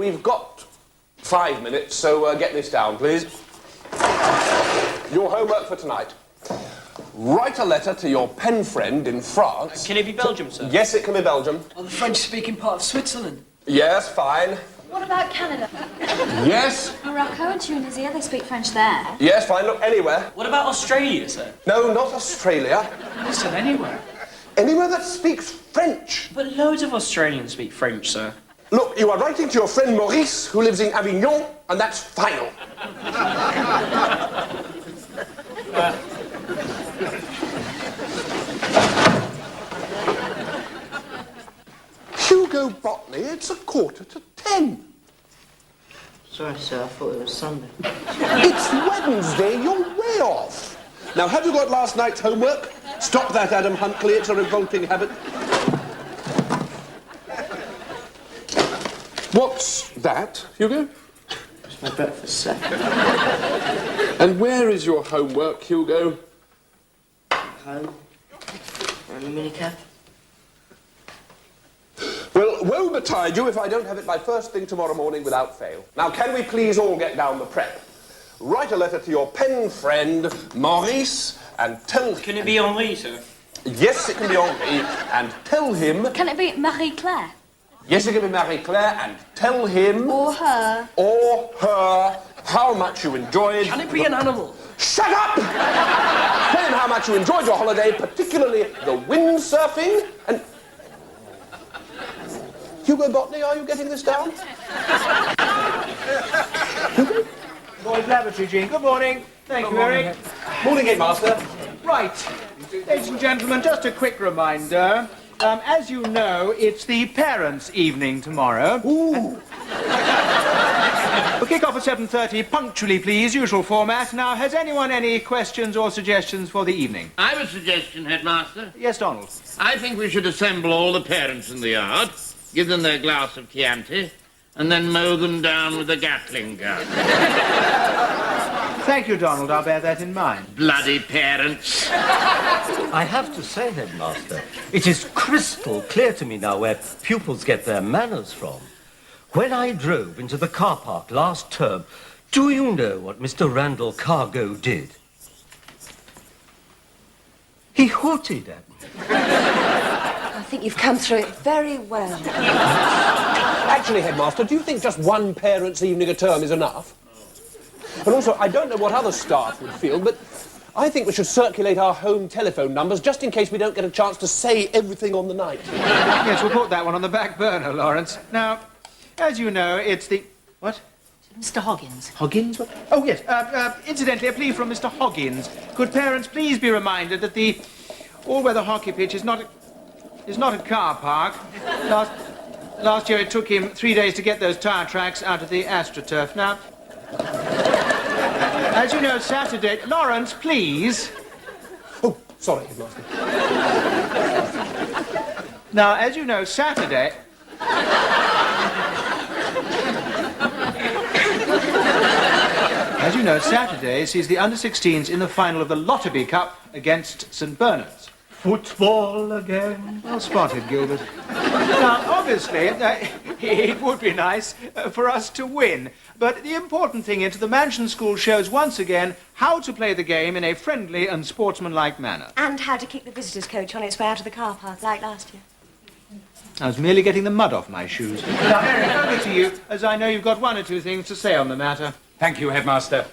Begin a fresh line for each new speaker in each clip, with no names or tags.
we've got 5 minutes, so get this down, please. Your homework for tonight. Write a letter to your pen friend in France.
Can it be Belgium, sir?
Yes, it can be Belgium.
Or the French-speaking part of Switzerland.
Yes, fine.
What about Canada?
Yes.
Morocco and Tunisia, they speak French there.
Yes, fine. Look, anywhere.
What about Australia, sir?
No, not Australia.
Listen, anywhere.
Anywhere that speaks French.
But loads of Australians speak French, sir.
Look, you are writing to your friend Maurice, who lives in Avignon, and that's final. Hugo Botany, it's 9:45.
Sorry, sir, I thought it was Sunday.
It's Wednesday, you're way off. Now, have you got last night's homework? Stop that, Adam Huntley, it's a revolting habit. What's that, Hugo?
It's my breakfast, sir.
And where is your homework, Hugo?
Home. Or in the minicab.
Well, woe betide you if I don't have it by first thing tomorrow morning without fail. Now, can we please all get down the prep? Write a letter to your pen friend, Maurice, and tell him...
Can it be Henri, sir?
Yes, it can be Henri, and tell him...
Can it be Marie-Claire?
Yes, it can be Marie-Claire, and tell him...
Or her.
Or her how much you enjoyed...
Can it be an animal?
Shut up! Tell him how much you enjoyed your holiday, particularly the windsurfing, and... Hugo Botany, are you getting this down? Hugo?
Boys Laboratory, Jean. Good morning. Thank you, Eric.
Morning, Headmaster.
Right. Ladies and gentlemen, just a quick reminder. As you know, it's the parents' evening tomorrow.
Ooh.
We'll kick off at 7:30, punctually, please, usual format. Now, has anyone any questions or suggestions for the evening?
I have a suggestion, Headmaster.
Yes, Donald.
I think we should assemble all the parents in the yard, give them their glass of Chianti, and then mow them down with a Gatling gun.
Thank you, Donald. I'll bear that in mind.
Bloody parents.
I have to say, Headmaster, it is crystal clear to me now where pupils get their manners from. When I drove into the car park last term, do you know what Mr. Randall Cargo did? He hooted at me.
I think you've come through it very well.
Actually, Headmaster, do you think just one parents' evening a term is enough? And also, I don't know what other staff would feel, but I think we should circulate our home telephone numbers just in case we don't get a chance to say everything on the night.
Yes, we'll put that one on the back burner, Lawrence. Now, as you know, it's the... What?
Mr. Hoggins.
Hoggins? What? Oh, yes. Incidentally, a plea from Mr. Hoggins. Could parents please be reminded that the all-weather hockey pitch is not a car park. Last year it took him 3 days to get those tire tracks out of the AstroTurf. Now, as you know, Saturday... Lawrence, please.
Oh, sorry, Headmaster.
Now, as you know, Saturday... As you know, Saturday sees the under-16s in the final of the Lotterby Cup against St. Bernard's.
Football again?
Well spotted, Gilbert. Now, obviously, it would be nice for us to win. But the important thing is the Mansion School shows once again how to play the game in a friendly and sportsmanlike manner.
And how to keep the visitors' coach on its way out of the car park, like last year.
I was merely getting the mud off my shoes. Now, Eric, over to you, as I know you've got one or two things to say on the matter.
Thank you, Headmaster.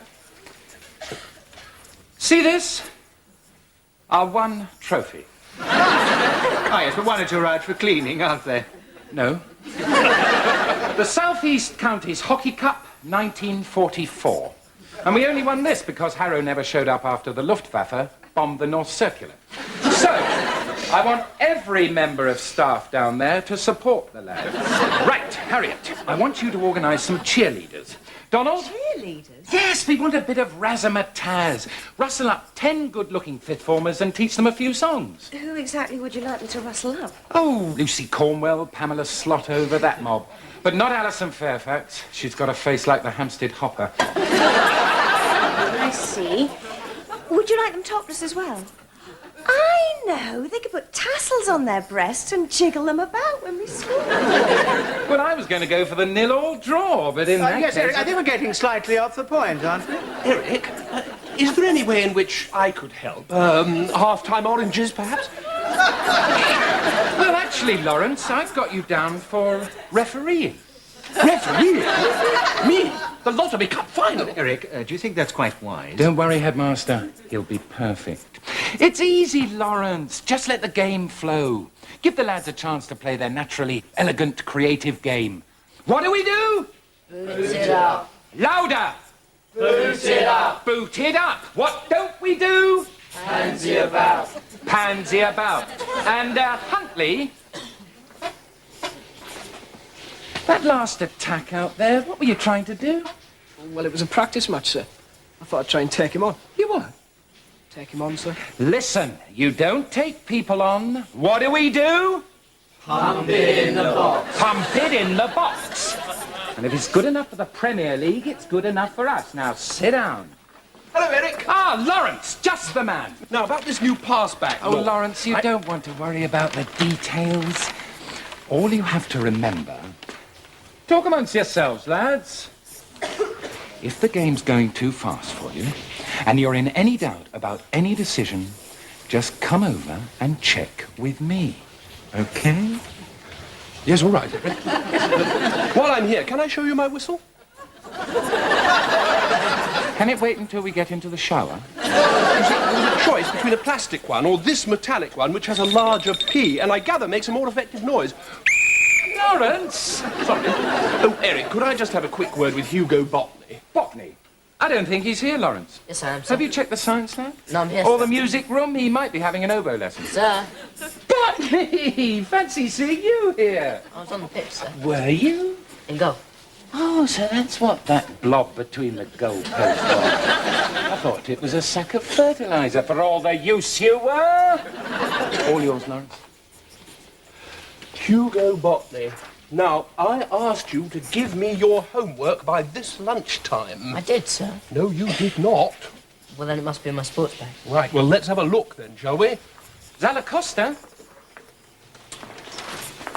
See this? Our one trophy.
Ah, yes, but one or two are out for cleaning, aren't they?
No. The South East Counties Hockey Cup, 1944. And we only won this because Harrow never showed up after the Luftwaffe bombed the North Circular. So, I want every member of staff down there to support the lads. Right, Harriet, I want you to organise some cheerleaders. Donald?
Cheerleaders?
Yes, we want a bit of razzmatazz. Rustle up 10 good-looking fifth-formers and teach them a few songs.
Who exactly would you like me to rustle up?
Oh, Lucy Cornwell, Pamela Slotover, that mob. But not Alison Fairfax. She's got a face like the Hampstead Hopper.
I see. Would you like them topless as well? I know. They could put tassels on their breasts and jiggle them about when we swim.
Well, I was going to go for the 0-all draw, but in that
Yes,
case...
Eric, I think we're getting slightly off the point, aren't we?
Eric, is there any way in which I could help? Half-time oranges, perhaps?
Well, actually, Lawrence, I've got you down for refereeing.
Referee? Me? The Lottery Cup final?
Eric, do you think that's quite wise?
Don't worry, Headmaster. He'll be perfect. It's easy, Lawrence. Just let the game flow. Give the lads a chance to play their naturally elegant, creative game. What do?
Boot it up.
Louder!
Boot it up.
Boot it up. What don't we do?
Pansy about.
Pansy about. And, Huntley... That last attack out there, what were you trying to do?
Well, it was a practice match, sir. I thought I'd try and take him on.
You what?
Take him on, sir.
Listen, you don't take people on. What do?
Pump it in the box.
Pump it in the box. And if it's good enough for the Premier League, it's good enough for us. Now, sit down.
Hello, Eric.
Ah, Lawrence, just the man.
Now, about this new pass-back
Oh,
law.
Lawrence, you don't want to worry about the details. All you have to remember... Talk amongst yourselves, lads. If the game's going too fast for you, and you're in any doubt about any decision, just come over and check with me. Okay?
Yes, all right, Eric. While I'm here, can I show you my whistle?
Can it wait until we get into the shower?
You see, there was a choice between a plastic one or this metallic one, which has a larger P, and I gather makes a more effective noise.
Lawrence!
Sorry. Oh, Eric, could I just have a quick word with Hugo Botany?
Botany? I don't think he's here, Lawrence.
Yes, I am, sir.
Have you checked the science lab?
No, I'm here,
Or
sir.
the music room? He might be having an oboe lesson.
Sir,
Botany! Fancy seeing you here.
I was on the pitch, sir.
Were you?
In goal.
Oh, so that's what that blob between the goalposts was. I thought it was a sack of fertilizer for all the use you were. All yours, Lawrence.
Hugo Botany. Now, I asked you to give me your homework by this lunchtime.
I did, sir.
No, you did not.
Well, then it must be in my sports bag.
Right, well, let's have a look then, shall we?
Zalacosta?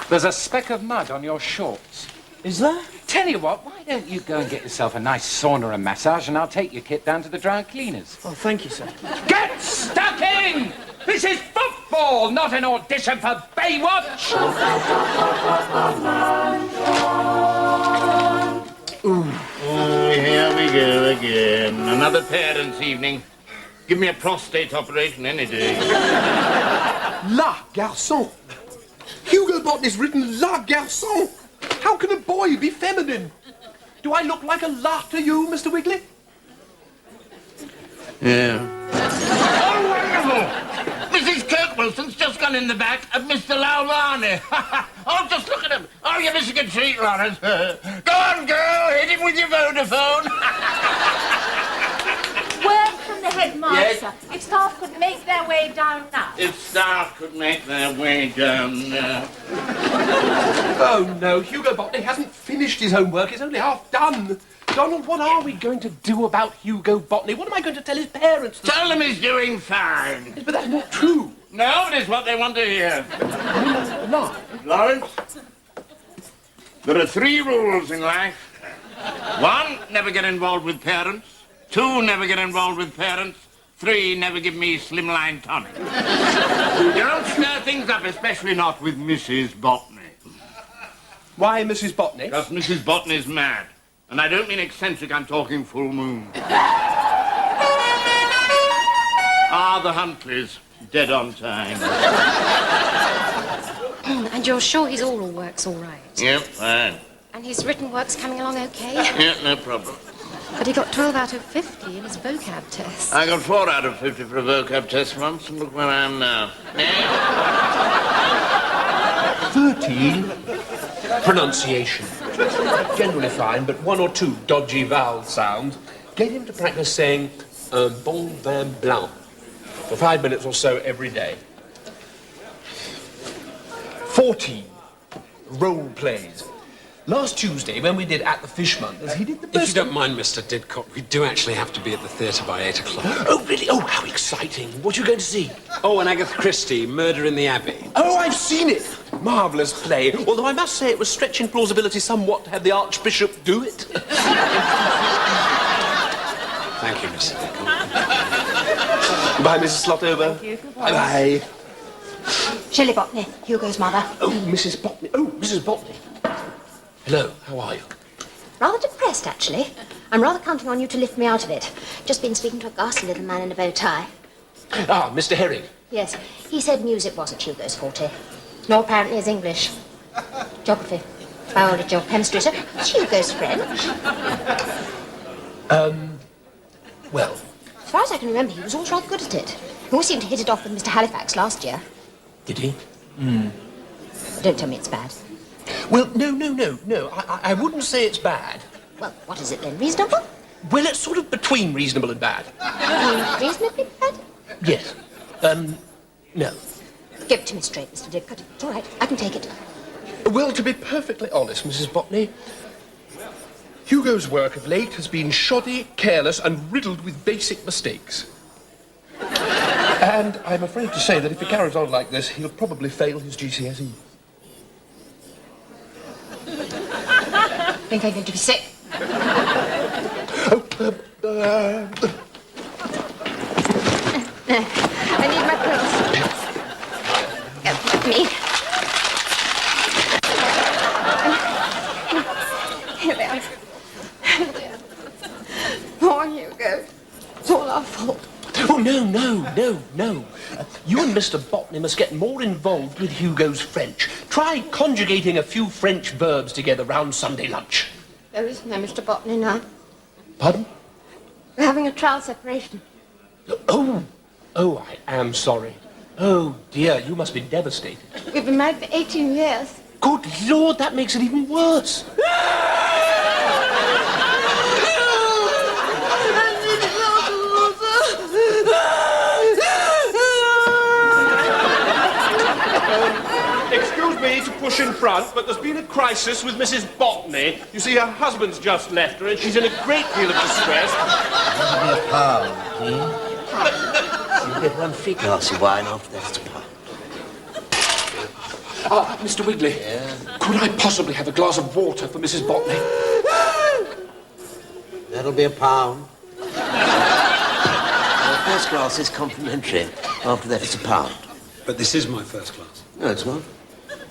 There's a speck of mud on your shorts.
Is there?
Tell you what, why don't you go and get yourself a nice sauna and massage, and I'll take your kit down to the dry cleaners.
Oh, thank you, sir.
Get stuck in! This is football, not an audition for Baywatch!
Oh, here we go again. Another parents' evening. Give me a prostate operation any day.
La Garçon. Hugo Botany's written La Garçon. How can a boy be feminine? Do I look like a la to you, Mr. Wiggly?
Yeah. Oh, wonderful! Mrs. Kirk Wilson's just gone in the back of Mr. Lalvani. Oh, just look at him. Oh, you're missing a treat, Lawrence. Go on, girl. Hit him with your Vodafone.
Word from the headmaster.
Yes?
If staff could make their way down now.
If staff could make their way down now.
Oh, no, Hugo Botany hasn't finished his homework. It's only half done. Donald, what are we going to do about Hugo Botany? What am I going to tell his parents?
Tell them he's doing fine.
But that's not true.
No, it is what they want to hear.
No.
Lawrence, there are 3 rules in life. 1, never get involved with parents. 2, never get involved with parents. 3, never give me slimline tonic. You don't stir things up, especially not with Mrs. Botany.
Why, Mrs. Botany?
Because Mrs. Botany's mad. And I don't mean eccentric, I'm talking full moon. The Huntleys, dead on time.
And you're sure his oral work's all right?
Yep, fine.
And his written work's coming along okay?
Yeah, no problem.
But he got 12 out of 50 in his vocab test.
I got 4 out of 50 for a vocab test once, and look where I am now.
13. Pronunciation. Generally fine, but 1 or 2 dodgy vowel sounds. Get him to practice saying un bon vin blanc for 5 minutes or so every day. 14. Role plays. Last Tuesday, when we did At the Fishmongers, he did the best...
If you don't mind, Mr. Didcot, we do actually have to be at the theatre by 8 o'clock.
Oh, really? Oh, how exciting. What are you going to see?
Oh, an Agatha Christie, Murder in the Abbey.
Oh, I've seen it. Marvellous play. Although I must say it was stretching plausibility somewhat to have the Archbishop do it.
Thank you, Mr. Didcot.
Bye, Mrs. Slotover.
Thank you.
Bye-bye.
Shelley Botany, Hugo's mother.
Oh, Mrs. Botany. Oh, Mrs. Botany. Hello, how are you?
Rather depressed, actually. I'm rather counting on you to lift me out of it. Just been speaking to a ghastly little man in a bow tie.
Ah, Mr. Herring.
Yes, he said music wasn't Hugo's forte. Nor apparently his English. Geography. Biology or chemistry, so it's Hugo's French.
Well...
As far as I can remember, he was always rather good at it. He always seemed to hit it off with Mr. Halifax last year.
Did he?
Don't tell me it's bad.
Well, no. I wouldn't say it's bad.
Well, what is it then? Reasonable?
Well, it's sort of between reasonable and bad.
Reasonably bad?
Yes. No.
Give it to me straight, Mr. Didcot. It's all right. I can take it.
Well, to be perfectly honest, Mrs. Botany, Hugo's work of late has been shoddy, careless, and riddled with basic mistakes. And I'm afraid to say that if he carries on like this, he'll probably fail his GCSE.
Think I'm going to be sick?
I
need my pills. Me. Here they are. Poor Hugo. It's all our fault.
Oh, no. You and Mr. Botany must get more involved with Hugo's French. Try conjugating a few French verbs together round Sunday lunch.
There is no Mr. Botany now.
Pardon?
We're having a trial separation.
Oh, I am sorry. Oh, dear, you must be devastated.
We've been married for 18 years.
Good Lord, that makes it even worse. Excuse me to push in front, but there's been a crisis with Mrs. Botany. You see, her husband's just left her, and she's in a great deal of distress.
That'll be a pound, dear. You get one free glass of wine after that's a pound.
Mr. Wigley.
Yeah?
Could I possibly have a glass of water for Mrs. Botany?
That'll be a pound. The first glass is complimentary. After that, it's a pound.
But this is my first class.
No, it's not.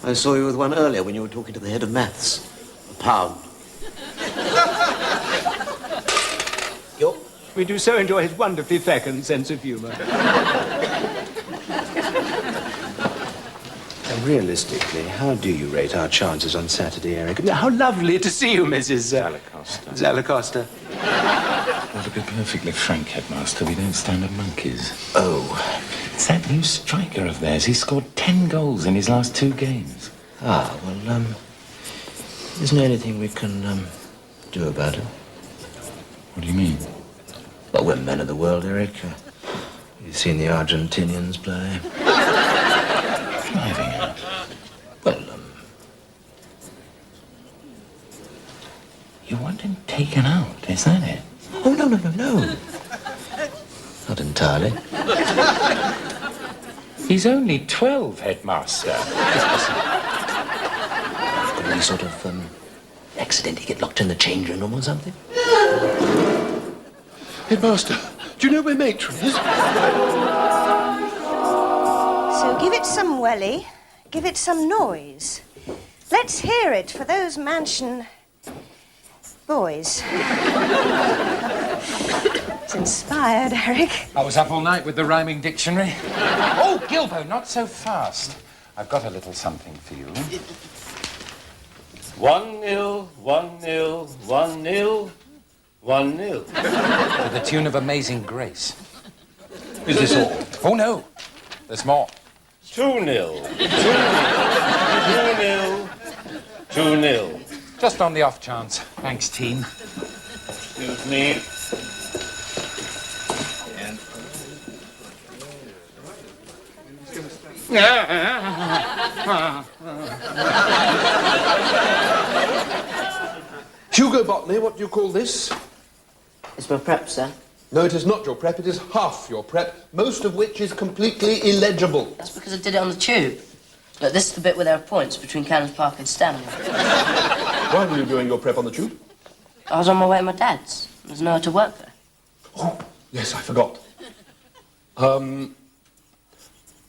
I saw you with one earlier when you were talking to the head of maths. A pound.
We do so enjoy his wonderfully fecund sense of humour.
Realistically, how do you rate our chances on Saturday, Eric?
How lovely to see you, Mrs. Zalacosta.
Well, to be perfectly frank, Headmaster, we don't stand up monkeys.
Oh.
It's that new striker of theirs. He scored 10 goals in his last 2 games.
Ah, well, isn't there anything we can, do about it?
What do you mean?
Well, we're men of the world, Eric. You've seen the Argentinians play.
Driving at?
Well,
You want him taken out, is that it?
Oh, no. Not entirely.
He's only 12, Headmaster.
Could we sort of, accidentally get locked in the change room or something?
Headmaster, do you know where Matron is?
So give it some welly, give it some noise. Let's hear it for those mansion boys. It's inspired, Eric.
I was up all night with the rhyming dictionary. Oh, Gilbo, not so fast. I've got a little something for you.
1-0, 1-0, 1-0, 1-0.
To the tune of Amazing Grace. Is this all? Oh, no. There's more.
2-0, 2-0, 2-0.
Just on the off chance. Thanks, team.
Excuse me.
Hugo Botany, what do you call this?
It's my prep, sir.
No, it is not your prep, it is half your prep, most of which is completely illegible.
That's because I did it on the tube. Look, this is the bit where there are points between Cannons Park and Stanley.
Why were you doing your prep on the tube?
I was on my way to my dad's. There's nowhere to work there.
Oh, yes, I forgot.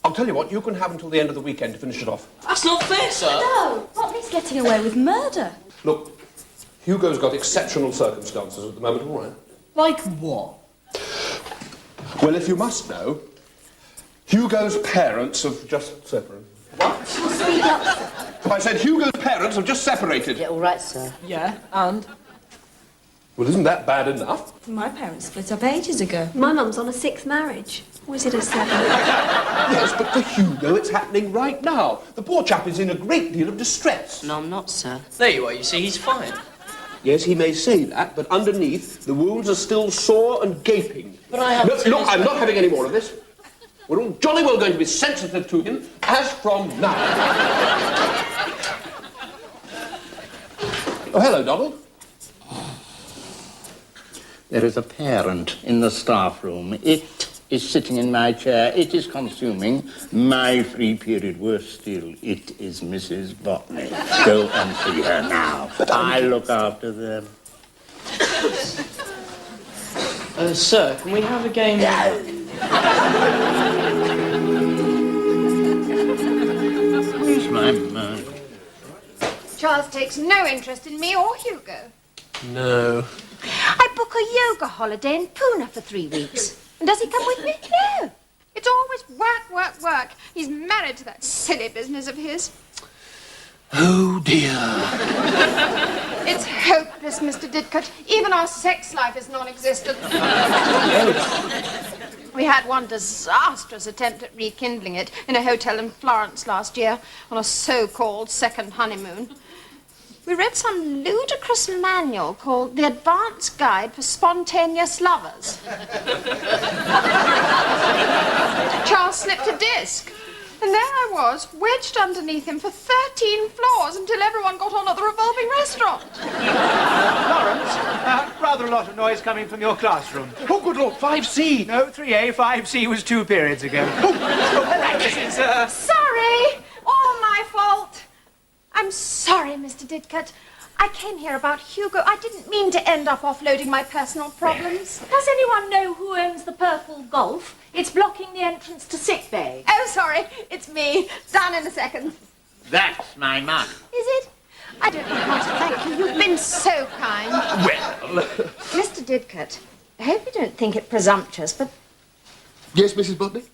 I'll tell you what, you can have until the end of the weekend to finish it off.
That's not fair, sir.
No, Botany's getting away with murder.
Look, Hugo's got exceptional circumstances at the moment, all right?
Like what?
Well, if you must know, Hugo's parents have just separated.
What?
Speak up, sir.
I said Hugo's parents have just separated.
Yeah, all right, sir.
Yeah, and?
Well, isn't that bad enough?
My parents split up ages ago. My mum's on a 6th marriage. Or is it a 7th?
Yes, but for Hugo, it's happening right now. The poor chap is in a great deal of distress.
No, I'm not, sir.
There you are, you see, he's fine.
Yes, he may say that, but underneath, the wounds are still sore and gaping.
But I have...
Look, I'm not having any more of this. We're all jolly well going to be sensitive to him as from now. Oh, hello, Donald.
There is a parent in the staff room. It is sitting in my chair. It is consuming my free period. Worse still, it is Mrs. Botany. Go and see her now. I'll look after them.
Sir, can we have a game?
Where's my man?
Charles takes no interest in me or Hugo.
No.
I book a yoga holiday in Pune for 3 weeks. And does he come with me? No. It's always work, work, work. He's married to that silly business of his.
Oh, dear.
It's hopeless, Mr. Didcot. Even our sex life is non-existent. We had one disastrous attempt at rekindling it in a hotel in Florence last year on a so-called second honeymoon. We read some ludicrous manual called The Advanced Guide for Spontaneous Lovers. Charles slipped a disc. And there I was, wedged underneath him for 13 floors until everyone got on at the revolving restaurant.
Lawrence, rather a lot of noise coming from your classroom. Oh, good Lord, 5C. No, 3A. 5C was 2 periods ago. Oh, hello, Mrs.
Sorry. All my fault. I'm sorry, Mr. Didcot. I came here about Hugo. I didn't mean to end up offloading my personal problems.
Does anyone know who owns the purple Golf? It's blocking the entrance to sick bay.
Oh, sorry. It's me. Down in a second.
That's my mug.
Is it? I don't know how to thank you. You've been so kind.
Well...
Mr. Didcot, I hope you don't think it presumptuous, but
Yes, Mrs. Botany?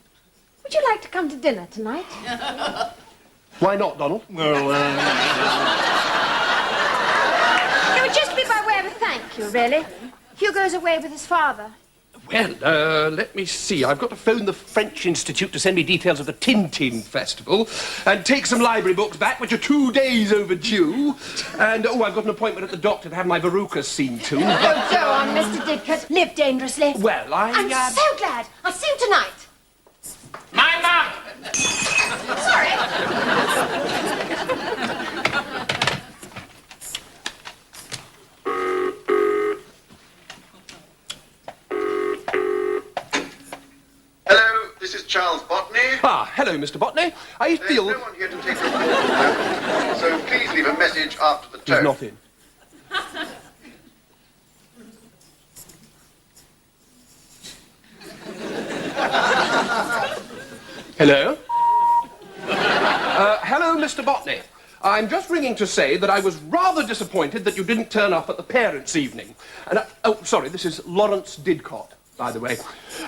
would you like to come to dinner tonight?
Why not, Donald?
Well,
It would just be by way of a thank you, really. Hugo's away with his father.
Well, let me see. I've got to phone the French Institute to send me details of the Tintin Festival and take some library books back, which are 2 days overdue. And, oh, I've got an appointment at the doctor to have my verrucas seen to.
Oh, go on, Mr. Didcot. Live dangerously.
Well,
I'm so glad. I'll see you tonight.
my mug!
Sorry.
Hello, this is Charles Botany.
Ah, hello, Mr. Botany. I feel...
There's no one here to take your call, so please leave a message after the tone.
He's not in. Hello? Hello, Mr. Botany. I'm just ringing to say that I was rather disappointed that you didn't turn up at the parents' evening. And, oh, sorry, this is Lawrence Didcot, by the way.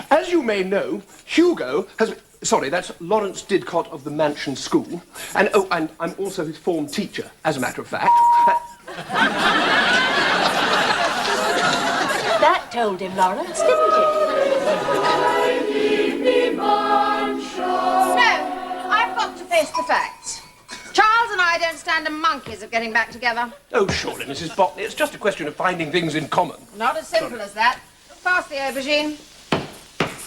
As you may know, Hugo has... Sorry, that's Lawrence Didcot of the Mansion School. And, oh, and I'm also his form teacher, as a matter of fact.
That told him, Lawrence, didn't it?
No, I've got to face the facts. Charles and I don't stand a monkeys of getting back together.
Oh, surely, Mrs. Botany, it's just a question of finding things in common.
Not as simple as that. Pass the aubergine.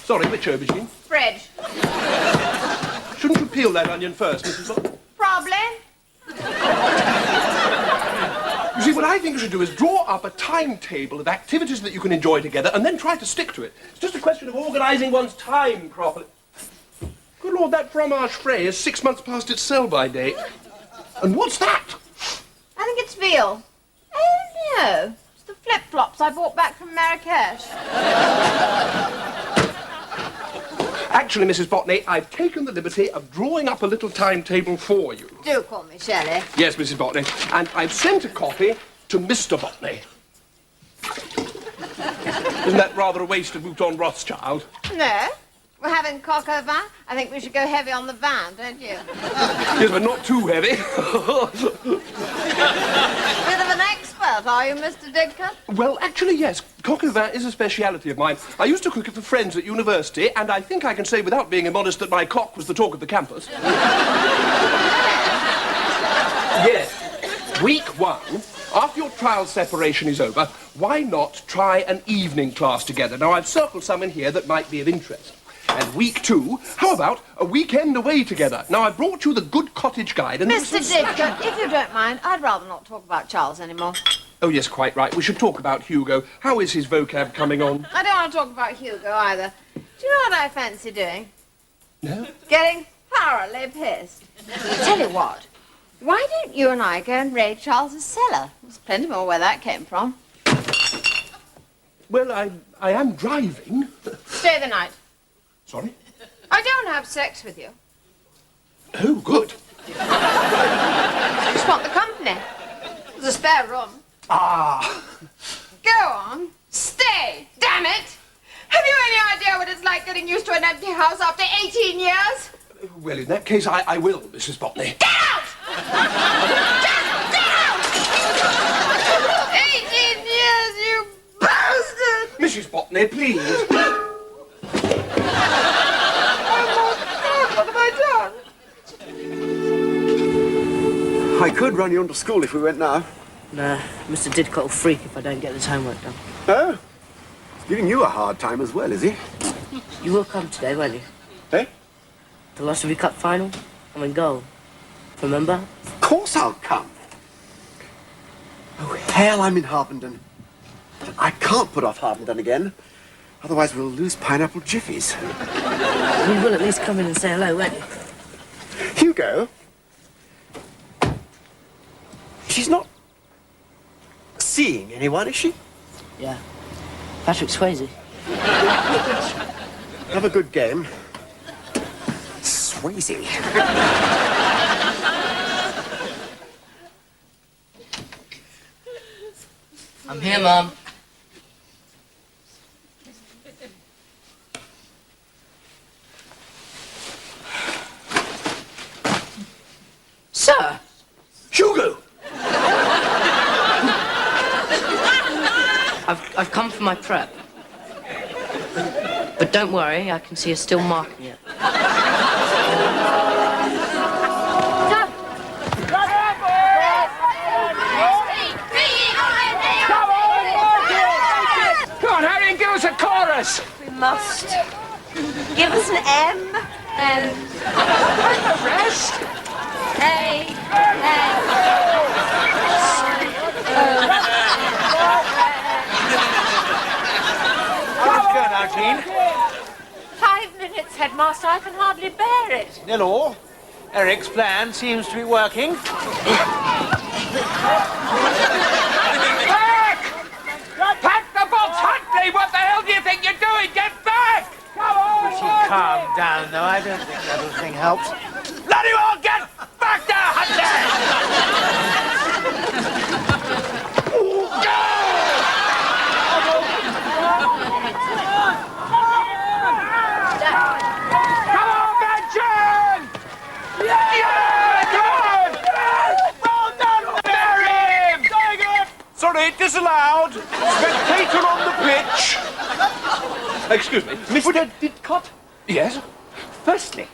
Sorry, which aubergine?
Bread.
Shouldn't you peel that onion first, Mrs. Bond?
Problem?
You see, what I think you should do is draw up a timetable of activities that you can enjoy together and then try to stick to it. It's just a question of organising one's time properly. Good Lord, that fromage frais is 6 months past its sell-by date. And what's that?
I think it's veal. Oh, no. It's the flip-flops I brought back from Marrakesh.
Actually, Mrs. Botney, I've taken the liberty of drawing up a little timetable for you.
Do call me Shelley.
Yes, Mrs. Botney. And I've sent a copy to Mr. Botney. Isn't that rather a waste of Mouton Rothschild?
No. We're having coq au vin. I think we should go heavy on the vin, don't you?
Yes, but not too heavy.
Bit of an expert, are you, Mr. Didcot?
Well, actually, yes. Coq au vin is a speciality of mine. I used to cook it for friends at university, and I think I can say without being immodest that my cock was the talk of the campus. Yes. Week 1, after your trial separation is over, why not try an evening class together? Now, I've circled some in here that might be of interest. And week 2, how about a weekend away together? Now, I brought you the Good Cottage Guide and...
Mr. Didcot, if you don't mind, I'd rather not talk about Charles anymore.
Oh, yes, quite right. We should talk about Hugo. How is his vocab coming on?
I don't want to talk about Hugo either. Do you know what I fancy doing?
No?
Getting thoroughly pissed. Tell you what, why don't you and I go and raid Charles's cellar? There's plenty more where that came from.
Well, I am driving.
Stay the night.
Sorry?
I don't have sex with you.
Oh, good.
I just want the company. There's a spare room.
Ah.
Go on. Stay. Damn it. Have you any idea what it's like getting used to an empty house after 18 years?
Well, in that case, I will, Mrs. Botney.
Get out! Just get out! 18 years, you bastard!
Mrs. Botney, please.
What have I done?
I could run you into school if we went now.
Nah, Mr. Didcot will freak if I don't get this homework done.
Oh? He's giving you a hard time as well, is he?
You will come today, won't you?
Eh?
The Lottery Cup final? I'm in goal. Remember?
Of course I'll come. Oh, hell, I'm in Harpenden. But I can't put off Harpenden again. Otherwise, we'll lose Pineapple Jiffies.
You will at least come in and say hello, won't you?
Hugo? She's not seeing anyone, is she?
Yeah. Patrick Swayze.
Have a good game. Swayze.
I'm here, Mum. Sir!
Hugo!
I've come for my prep. But don't worry, I can see you're still marking it.
Come on, Harry, and give us a chorus.
We must. Give us an M.
And
the rest?
A.
Let's go now, Jean.
5 minutes, Headmaster. I can hardly bear it.
Hello. Eric's plan seems to be working.
Back! Pack the box, Huntley! What the hell do you think you're doing? Get back! Come on!
She calm down, though. I don't think that little thing helps.
Bloody well, get back there, Huntley! Come on, Benjamin! Yeah! Come on! Well done, bury him!
Sorry, disallowed. Spectator on the pitch. Excuse me,
Mr. Didcot?
Yes?
Firstly,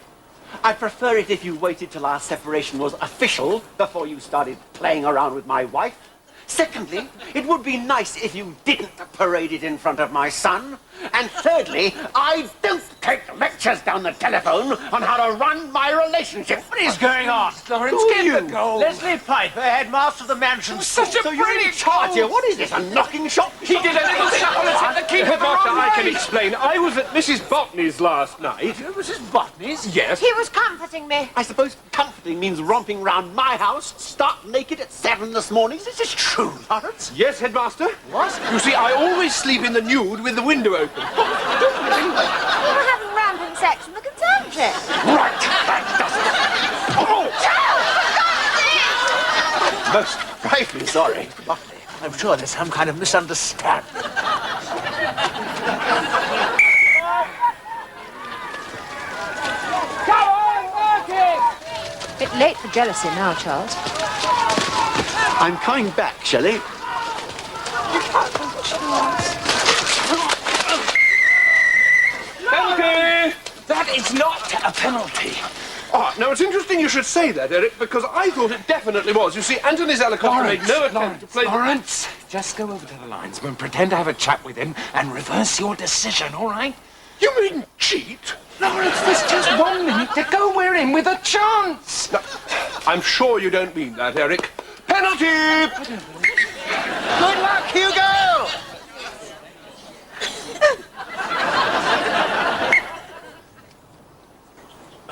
I prefer it if you waited till our separation was official before you started playing around with my wife.
Secondly, it would be nice if you didn't parade it in front of my son. And thirdly, I don't take lectures down the telephone on how to run my relationship.
What is going on?
Lawrence,
get the goal.
Leslie Piper, headmaster of the mansion.
Such a
so you're in
brilliant
charge
goal.
here. What is this, a knocking shop?
He did a little shuffle and hit the keeper the
Headmaster,
wrong
I can
way.
explain. I was at Mrs. Botany's last night.
Mrs. Botany's?
Yes.
He was comforting me.
I suppose comforting means romping round my house, stark naked at 7 this morning. Is this true, Lawrence?
Yes, Headmaster. What? You see, I always sleep in the nude with the window open.
We were having rampant sex from the conservatory.
Right, that does it. Most frightfully sorry, Botany. I'm sure there's some kind of misunderstanding.
Come on, working! Bit late for jealousy now, Charles.
I'm coming back, Shelley.
Penalty!
That is not a penalty.
Ah, now it's interesting you should say that, Eric, because I thought it definitely was. You see, Anthony Zalacosta made no attempt to play...
Lawrence, just go over to the linesman, pretend to have a chat with him, and reverse your decision, all right?
You mean cheat?
Lawrence, there's just 1 minute to go. We're in with a chance.
No, I'm sure you don't mean that, Eric. Penalty!
Good luck, Hugo!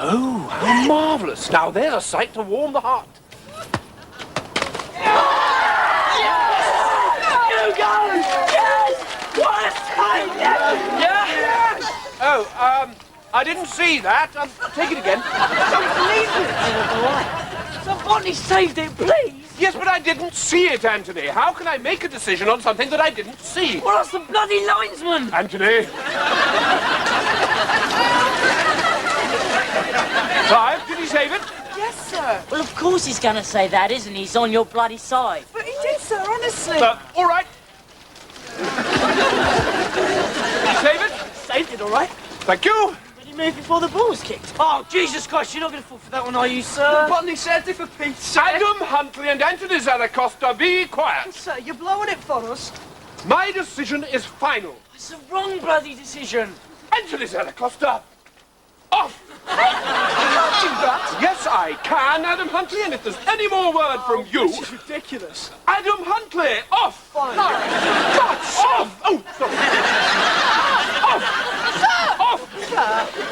Oh, how marvellous. Now, there's a sight to warm the heart.
Hugo! Yes! What a sight! Yes!
Oh, I didn't see that. Take it again.
Somebody saved it, please!
Yes, but I didn't see it, Anthony. How can I make a decision on something that I didn't see?
Well, that's the bloody linesman!
Anthony! Clive, did he save it?
Yes, sir.
Well, of course he's going to say that, isn't he? He's on your bloody side.
But he did, sir, honestly.
All right. Save it?
Saved it, all right.
Thank you.
But he moved before the ball was kicked. Oh, Jesus Christ, you're not going to fall for that one, are you, sir? Botany said it for Pete's sake.
Adam Huntley and Anthony Zalacosta, be quiet.
Sir, you're blowing it for us.
My decision is final.
It's the wrong bloody decision.
Anthony Zalacosta, off.
You can't do that.
Yes, I can, Adam Huntley, and if there's any more word from you...
This is ridiculous.
Adam Huntley, off!
Fine.
No, God's off! Oh, sorry. Off! Off!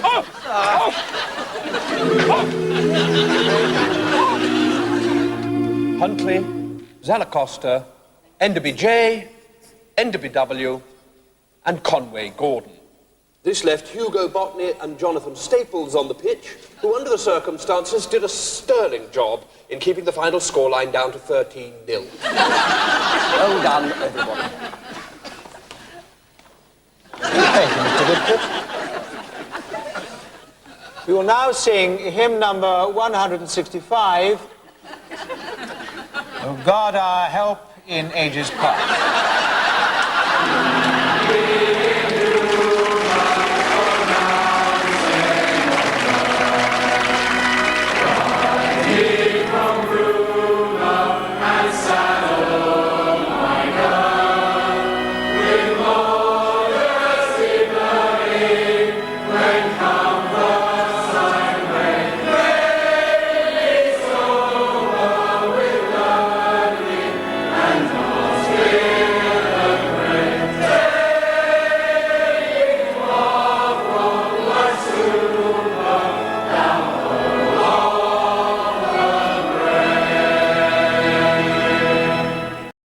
Off! Off! Huntley, Zalacosta, NWJ, NWW, and Conway Gordon. This left Hugo Botany and Jonathan Staples on the pitch, who, under the circumstances, did a sterling job in keeping the final scoreline down to 13-0. Well done, everybody.
Thank you, Mr. Woodcourt. We will now sing hymn number 165, O God, our help in ages past.